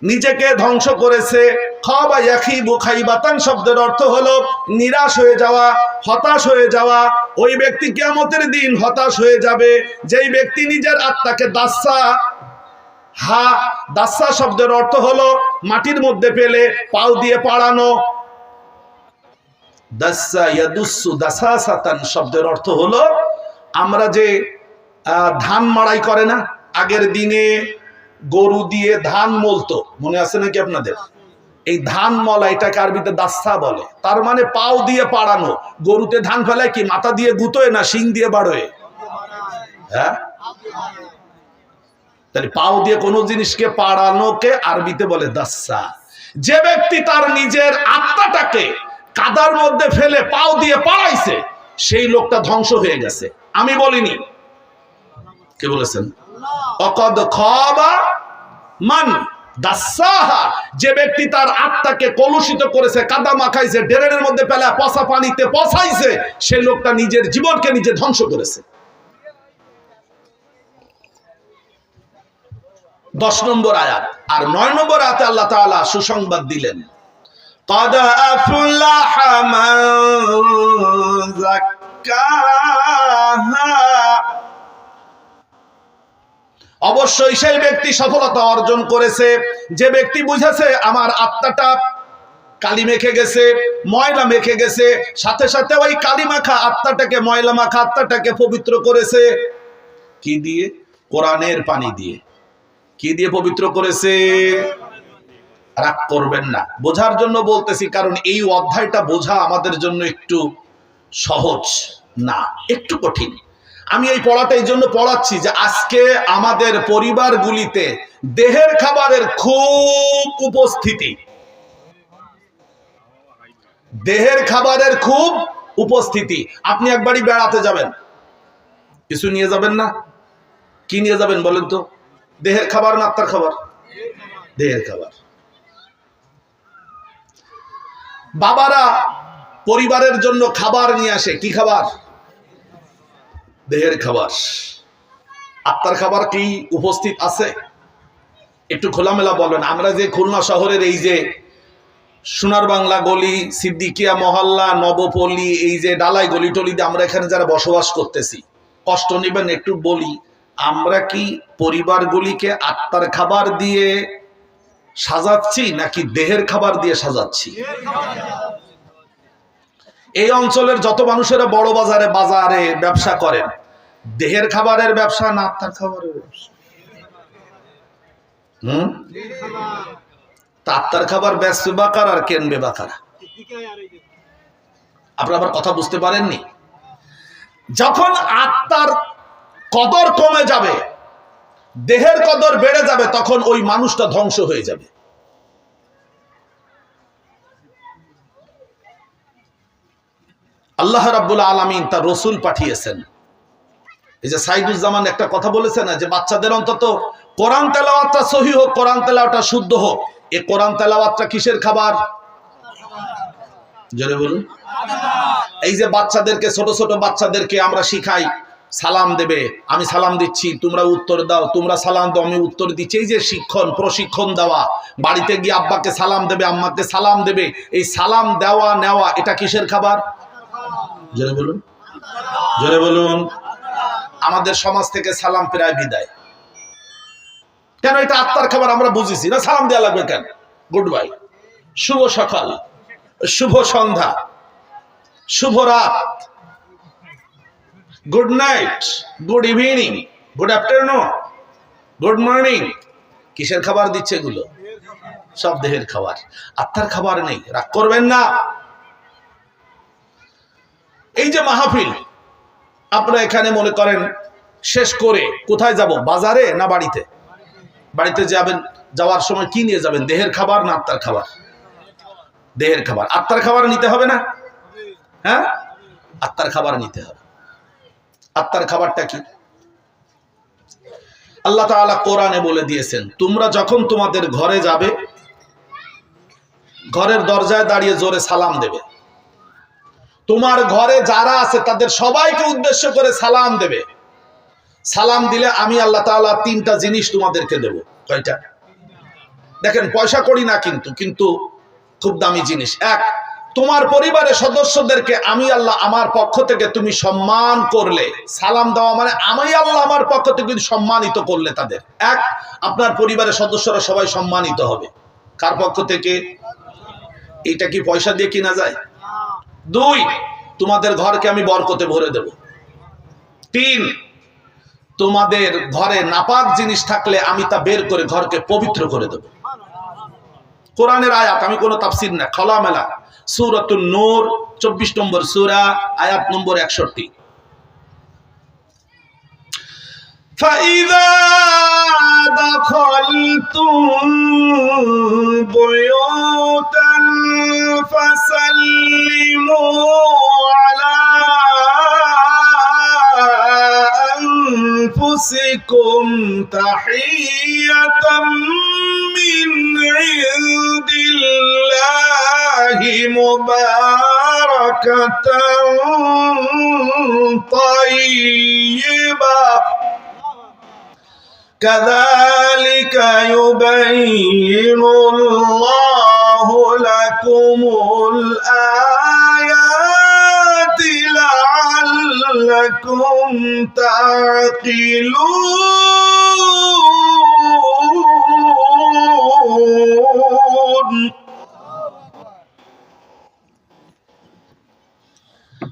নিজেকে ধ্বংস করেছে। খাবা ইয়াখিবু খাইবাতান শব্দের অর্থ হলো নিরাশ হয়ে যাওয়া, হতাশ হয়ে যাওয়া। ওই ব্যক্তি কিয়ামতের দিন হতাশ হয়ে যাবে যেই ব্যক্তি নিজের আত্মাকে দাসা শব্দের অর্থ হলো মাটির মধ্যে ফেলে পাও দিয়ে পাড়ানো। দাসা ইয়াদুসু দাসাসাতান শব্দের অর্থ হলো আমরা যে ধান মাড়াই করে না, আগের দিনে গরু দিয়ে ধান মলতো, মনে আছে নাকি আপনাদের? এই ধান মলা এটাকে আরবিতে দাসা বলে, তার মানে পাও দিয়ে পাড়ানো। গরুতে ধান ফেলায় কি মাথা দিয়ে গুতোয় না শিং দিয়ে বাড়োয়? হ্যাঁ, তাহলে পাও দিয়ে কোনো জিনিসকে পাড়ানোকে আরবিতে বলে দাসা। যে ব্যক্তি তার নিজের আত্মাটাকে কাদার মধ্যে ফেলে পাও দিয়ে পাড়াইছে, সেই লোকটা ধ্বংস হয়ে গেছে। আমি বলিনি, কে বলেছেন? অকদ খাবা মান দাসাহা, যে ব্যক্তি তার আত্মাকে কলুষিত করেছে, কাদা মাখাইছে, ড্রেনের মধ্যে ফেলা পচা পানিতে পচাইছে, সেই লোকটা নিজের জীবনকে নিজে ধ্বংস করেছে। 10 নম্বর আয়াত। আর 9 নম্বর আয়াতে আল্লাহ তাআলা সুসংবাদ দিলেন, قد أفلح من زكاها, অবশ্যই সেই ব্যক্তি সফলতা অর্জন করেছে যে ব্যক্তি বুঝেছে আমার আত্মাটা কালি মেখে গেছে, ময়লা মেখে গেছে, সাথে সাথে ওই কালি মাখা আত্মাটাকে, ময়লা মাখা আত্মাটাকে পবিত্র করেছে। কি দিয়ে? কোরআনের পানি দিয়ে। কি দিয়ে পবিত্র করেছে? রাগ করবেন না, বোঝার জন্য বলতেছি, কারণ এই অধ্যায়টা বোঝা আমাদের জন্য একটু সহজ না, একটু কঠিন। আমি এই পড়াটা এই জন্য পড়াচ্ছি যে আজকে আমাদের পরিবারগুলিতে দেহের খাবারের খুব উপস্থিতি, দেহের খাবারের খুব উপস্থিতি। আপনি একবারই বেড়াতে যাবেন, কিছু নিয়ে যাবেন না? কি নিয়ে যাবেন বলেন তো? দেহের খাবার না আত্মার খাবার? দেহের খাবার। বাবারা পরিবারের জন্য খাবার নিয়ে আসে, কি খাবার? দেহের খাবার। আত্মার খাবার কি উপস্থিত আছে? একটু খোলামেলা বলেন। আমরা যে খুলনা শহরের এই যে সোনার বাংলা গলি, সিদ্দিকিয়া মহল্লা, নবপল্লী, এই যে ডালাই গলি টলিতে আমরা এখানে যারা বসবাস করতেছি, কষ্ট নেবেন একটু বলি, আমরা কি পরিবারগুলিকে আত্মার খাবার দিয়ে সাজাচ্ছি নাকি দেহের খাবার দিয়ে সাজাচ্ছি? এই অঞ্চলের যত মানুষেরা বড় বাজারে বাজারে ব্যবসা করেন, দেহের খাবারের ব্যবসা না আত্মার খাবারের ব্যবসা? আত্মার খাবার বেচবে বাকার আর কেনবে বাকার। আপনারা আবার কথা বুঝতে পারেননি? যখন আত্মার কদর কমে যাবে, দেহের কদর বেড়ে যাবে, তখন ওই মানুষটা ধ্বংস হয়ে যাবে। আল্লাহ রাব্বুল আলামিন তার রাসূল পাঠিয়েছেন। এই যে সাইদুজ্জামান একটা কথা বলেছে না, যে বাচ্চাদের অন্তত কোরআন তেলাওয়াতটা সহিহ হোক, কোরআন তেলাওয়াতটা শুদ্ধ হোক। এই কোরআন তেলাওয়াতটা কিসের খাবার? জোরে বলুন। এই যে বাচ্চাদেরকে, ছোট ছোট বাচ্চাদেরকে আমরা শিখাই সালাম দেবে, আমি সালাম দিচ্ছি, তোমরা উত্তর দাও, তোমরা সালাম দাও, আমি উত্তর দিচ্ছি। এই যে প্রশিক্ষণ দেওয়া, বাড়িতে গিয়ে আব্বাকে সালাম দেবে, আম্মাকে সালাম দেবে, এই সালাম দেওয়া নেওয়া, এটা কিসের খাবার? জোরে বলুন, জোরে বলুন। আমাদের সমাজ থেকে সালাম প্রায় বিদায়। কেন? এটা আত্মার খাবার, আমরা বুঝেছি না। সালাম দেওয়া লাগবে কেন? গুড বাই, শুভ সকাল, শুভ সন্ধ্যা, শুভ রাত, good night, good evening, good afternoon, good morning. কিসের খাবার দিচ্ছে এগুলো? সব দেহের খাবার, আত্মার খাবার নেই। রাগ করবেন না। এই যে মাহফিল, আপনারা এখানে মনে করেন শেষ করে কোথায় যাব? বাজারে না বাড়িতে? বাড়িতে যাবেন, যাওয়ার সময় কি নিয়ে যাবেন? দেহের খাবার না আত্মার খাবার? দেহের খাবার। আত্মার খাবার নিতে হবে না? হ্যাঁ, আত্মার খাবার নিতে হবে। আত্মার খাবারটা কি? আল্লাহ তাআলা কোরআনে বলে দিয়েছেন, তোমরা যখন তোমাদের ঘরে যাবে, ঘরের দরজায় দাঁড়িয়ে জোরে সালাম দেবে। তোমার ঘরে যারা আছে তাদের সবাইকে উদ্দেশ্য করে সালাম দেবে। সালাম দিলে আমি আল্লাহ তাআলা 3টা জিনিস তোমাদেরকে দেব। কয়টা? দেখেন, পয়সা করি না কিন্তু, কিন্তু খুব দামি জিনিস। 1, তোমার পরিবারের সদস্যদেরকে আমি আল্লাহ আমার পক্ষ থেকে তুমি সম্মান করলে, সালাম দেওয়া মানে আমি আল্লাহ আমার পক্ষ থেকে সম্মানিত করলে তাদের। 1, আপনার পরিবারের সদস্যরা সবাই সম্মানিত হবে। কার পক্ষ থেকে? এটা কি পয়সা দিয়ে কিনা যায়? 2, তোমাদের ঘরকে আমি বরকতে ভরে দেব। 3, তোমাদের ঘরে নাপাক জিনিস থাকলে আমি তা বের করে ঘরকে পবিত্র করে দেব। কোরআনের আয়াত, আমি কোনো তাফসীর না, খোলামেলা। সূরাতুন নূর 24 নম্বর সূরা, আয়াত নম্বর 61। فإذا دخلتم بيوتا فسلموا على أنفسكم تحية من عند الله مباركة طيبة كذلك يبين الله لكم الآيات لعلكم تعقلون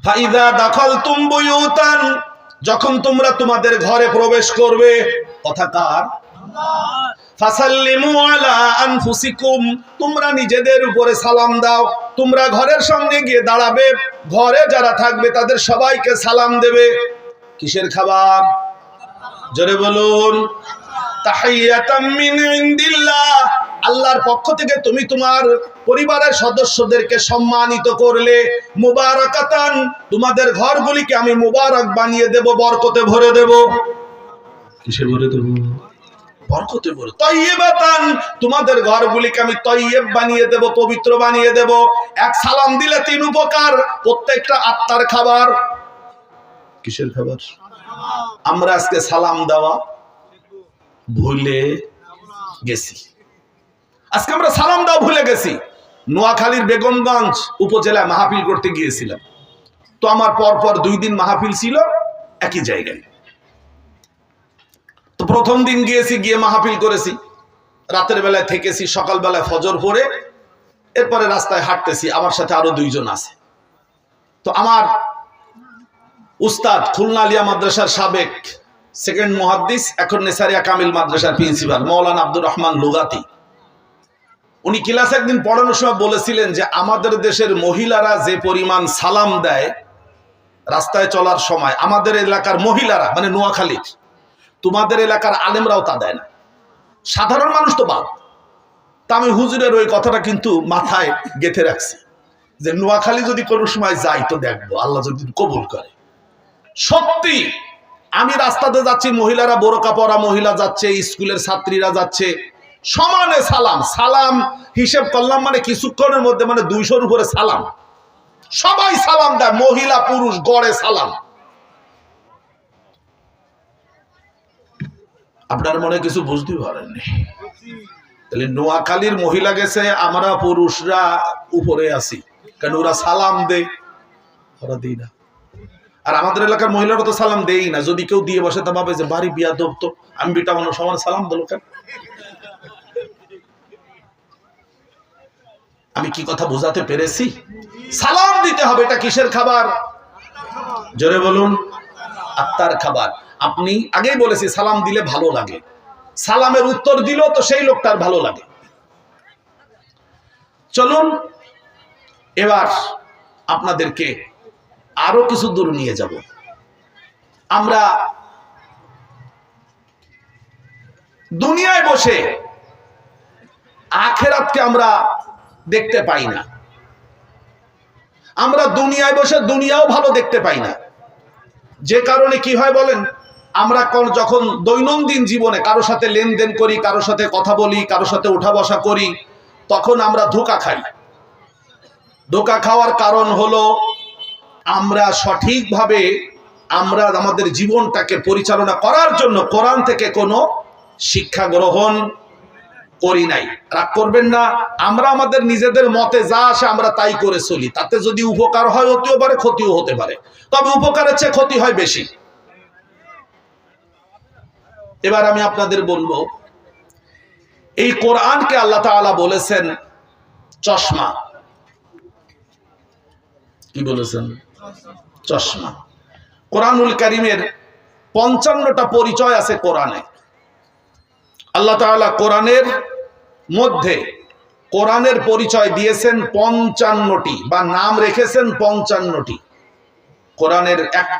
فإذا دخلتم بيوتا যখন তোমরা তোমাদের ঘরে প্রবেশ করবে, কথা কার? ফাসাল্লিমু আলা আনফুসিকুম, তোমরা নিজেদের উপরে সালাম দাও। তোমরা ঘরের সামনে গিয়ে দাঁড়াবে, ঘরে যারা থাকবে তাদের সবাইকে সালাম দেবে। কিসের খাবার? জোরে বলুন। তাহিয়াতাম মিন ইনদিল্লাহ, আল্লাহর পক্ষ থেকে তুমি তোমার পরিবারের সদস্যদেরকে সম্মানিত করলে। মুবারাকাতান, তোমাদের ঘরগুলিকে আমি মুবারক বানিয়ে দেব, বরকতে ভরে দেব। কিসে ভরে দেব? বরকতে ভরে। তাইয়্যিবাতান, তোমাদের ঘরগুলিকে আমি তাইয়্যিব বানিয়ে দেব, পবিত্র বানিয়ে দেব। এক সালাম দিলে তিন উপকার, প্রত্যেকটা আত্মার খাবার। কিসের খাবার? আমরা আজকে সালাম দেওয়া ভুলে গেছি। আজকে আমরা সালাম দাও ভুলে গেছি। নোয়াখালীর বেগমগঞ্জ উপজেলায় মাহফিল করতে গিয়েছিলাম। তো আমার পরপর 2 দিন মাহফিল ছিল একই জায়গায়। তো প্রথম দিন গিয়েছি, গিয়ে মাহফিল করেছি, রাতের বেলায় থেকেছি, সকালবেলায় ফজর পড়ে এরপরে রাস্তায় হাঁটতেছি, আমার সাথে আরো 2 জন আছে। তো আমার উস্তাদ খুলনা আলিয়া মাদ্রাসার সাবেক সেকেন্ড মুহাদ্দিস, এখন নেসারিয়া কামিল মাদ্রাসার প্রিন্সিপাল মাওলানা আব্দুর রহমান লুগাতি, উনি ক্লাস একদিন পড়ানোর সময় বলেছিলেন যে আমাদের দেশের মহিলারা যে পরিমাণ সালাম দেয় রাস্তায় চলার সময়, আমাদের এলাকার মহিলারা মানে নোয়াখালীর, তোমাদের এলাকার আলেমরাও তা দেয় না, সাধারণ মানুষ তো বাদ। তা আমি হুজুরের ওই কথাটা কিন্তু মাথায় গেঁথে রাখছি যে নোয়াখালী যদি কোনো সময় যাই তো দেখবো, আল্লাহ যদি কবুল করে। সত্যি আমি রাস্তাতে যাচ্ছি, মহিলারা বোরকা পরা মহিলা যাচ্ছে, স্কুলের ছাত্রীরা যাচ্ছে, সমানে সালাম। সালাম হিসেব করলাম মানে কিছুক্ষণের মধ্যে মানে 200-র উপরে সালাম, সবাই সালাম দেয়, মহিলা পুরুষ গড়ে সালাম। আপনার মনে কিছু বুঝতে পারেননি? তাহলে নোয়াখালীর মহিলা গেছে, আমরা পুরুষরা উপরে আছি, কারণ ওরা সালাম দেয়, ওরা দিই না। আর আমাদের এলাকার মহিলারা তো সালাম দেই না, যদি কেউ দিয়ে বসে তা ভাবে যে বাড়ি বিয়াদব, তো আমি বিটা মানুষ সমান সালাম দিল কেন? আমি কি কথা বোঝাতে পেরেছি? সালাম দিতে হবে। এটা কিসের খাবার? জোরে বলুন। আত্মার খাবার। আপনি আগেই বলেছি সালাম দিলে ভালো লাগে, সালামের উত্তর দিল তো সেই লোকটার ভালো লাগে। চলুন এবার আপনাদেরকে আরো কিছু দূর নিয়ে যাব। আমরা দুনিয়ায় বসে আখিরাতকে আমরা দেখতে পাই না, আমরা দুনিয়ায় বসে দুনিয়াও ভালো দেখতে পাই না। যে কারণে কি হয় বলেন, আমরা যখন দৈনন্দিন জীবনে কারো সাথে লেনদেন করি, কারো সাথে কথা বলি, কারো সাথে উঠা বসা করি, তখন আমরা ধোঁকা খাই। ধোঁকা খাওয়ার কারণ হলো আমরা সঠিকভাবে আমরা আমাদের জীবনটাকে পরিচালনা করার জন্য কোরআন থেকে কোনো শিক্ষা গ্রহণ করি নাই। রাগ করবেন না, আমরা আমাদের নিজেদের মতে যা আসে আমরা তাই করে চলি। তাতে যদি উপকার হয় হতেও পারে, ক্ষতিও হতে পারে, তবে উপকারের চেয়ে ক্ষতি হয় বেশি। এবার আমি আপনাদের বলবো, এই কোরআনকে আল্লাহ তাআলা বলেছেন চশমা। কি বলেছেন? চশমা। কোরআনুল কারীমের 55টা পরিচয় আছে কোরআনে। আল্লাহ তাআলা কোরআনের মধ্যে কোরআনের পরিচয় দিয়েছেন 55টি, বা নাম রেখেছেন 55টি।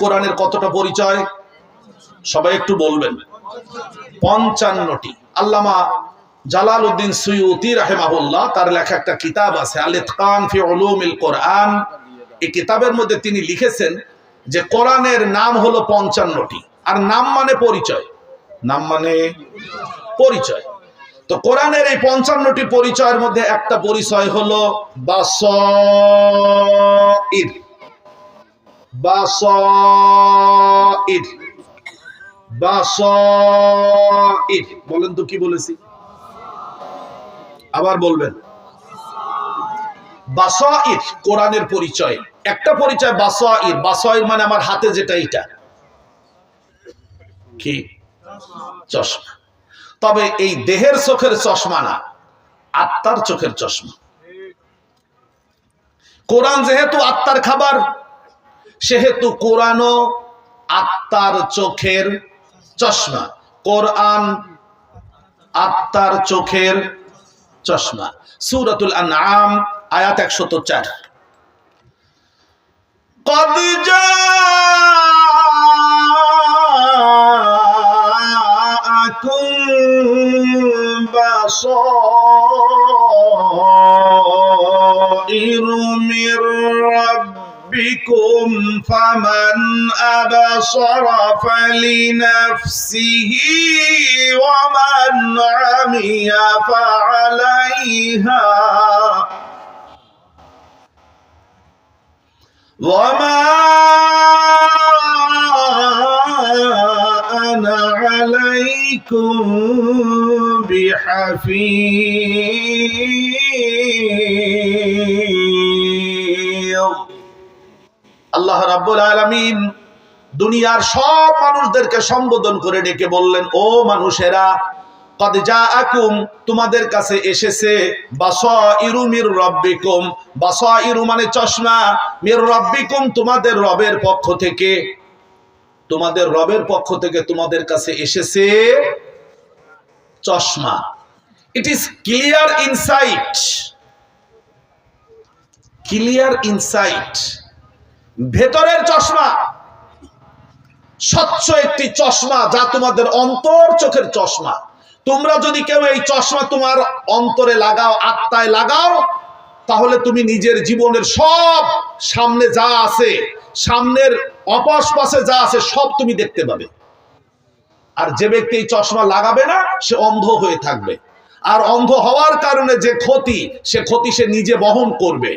কোরআনের কতটা পরিচয়? সবাই একটু বলবেন। 55টি। আল্লামা জালালউদ্দিন সুয়ুতি রাহিমাহুল্লাহ তার লেখা একটা কিতাব আছে আল ইতকান ফি উলুমিল কোরআন। এই কিতাবের মধ্যে তিনি লিখেছেন যে কোরআনের নাম হলো 55টি। আর নাম মানে পরিচয়, নাম মানে পরিচয়। তো কোরআনের এই 55টি পরিচয়ের মধ্যে একটা পরিচয় হলো বাসাইর। বাসাইর, বাসাইর বলেন তো কি বলেছি? আবার বলবেন। বাসাইর কোরআনের পরিচয়। একটা পরিচয় বাসাইর। বাসাইর মানে আমার হাতে যেটা, এটা কি? চশমা। তবে এই দেহের চোখের চশমা না, আত্মার চোখের চশমা। কোরআন যেহেতু আত্মার খাবার, সেহেতু কোরআনও আত্মার চোখের চশমা। কোরআন আত্মার চোখের চশমা। সূরাতুল আনআম আয়াত 104। قد جاءكم بصائر من ربكم فمن أبصر فلنفسه ومن عمي فعليها وما أنا عليكم بحفيظ। আল্লাহ রাব্বুল আলামিন দুনিয়ার সব মানুষদেরকে সম্বোধন করে ডেকে বললেন, ও মানুষেরা, কদ জাআকুম তোমাদের কাছে এসেছে বাসাইরু মির রাব্বিকুম। বাসাইরু মানে চশমা, মির রাব্বিকুম তোমাদের রবের পক্ষ থেকে। তোমাদের রবের পক্ষ থেকে তোমাদের কাছে এসেছে চশমা। It is clear insight. Clear insight, ভেতরের চশমা, স্বচ্ছ একটি চশমা, যা তোমাদের অন্তর চোখের চশমা। তোমরা যদি কেউ এই চশমা তোমার অন্তরে লাগাও, আত্মায় লাগাও, তাহলে তুমি নিজের জীবনের সব সামনে যা আছে, সামনের অপশপাশে যা আছে, সব তুমি দেখতে পাবে। আর যে ব্যক্তি এই চশমা লাগাবে না, সে অন্ধ হয়ে থাকবে। আর অন্ধ হওয়ার কারণে যে ক্ষতি, সে ক্ষতি সে নিজে বহন করবে।